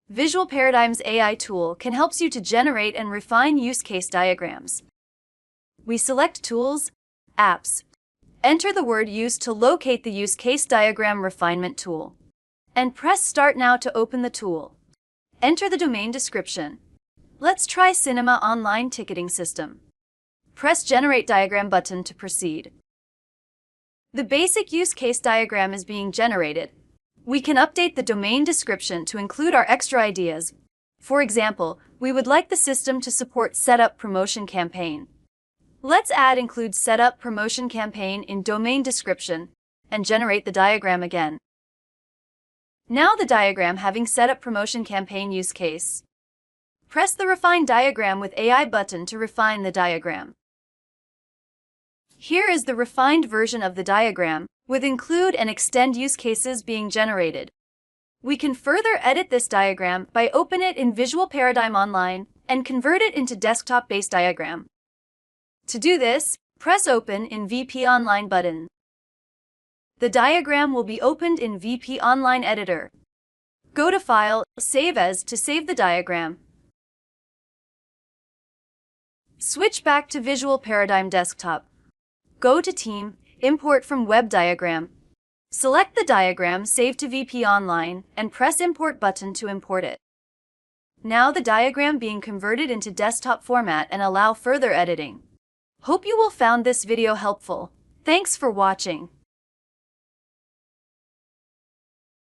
Visual Paradigm's AI tool can help you to generate and refine use case diagrams. We select Tools, Apps. Enter the word used to locate the use case diagram refinement tool. And press Start Now to open the tool. Enter the domain description. Let's try Cinema Online Ticketing System. Press Generate Diagram button to proceed. The basic use case diagram is being generated. We can update the domain description to include our extra ideas. For example, we would like the system to support Setup Promotion Campaign. Let's add Include Setup Promotion Campaign in domain description and generate the diagram again. Now the diagram having Setup Promotion Campaign use case. Press the Refine Diagram with AI button to refine the diagram. Here is the refined version of the diagram, with Include and Extend use cases being generated. We can further edit this diagram by open it in Visual Paradigm Online and convert it into desktop-based diagram. To do this, press Open in VP Online button. The diagram will be opened in VP Online Editor. Go to File, Save As to save the diagram. Switch back to Visual Paradigm Desktop. Go to Team, Import from Web Diagram. Select the diagram saved to VP Online and press Import button to import it. Now the diagram being converted into desktop format and allow further editing. Hope you will found this video helpful. Thanks for watching.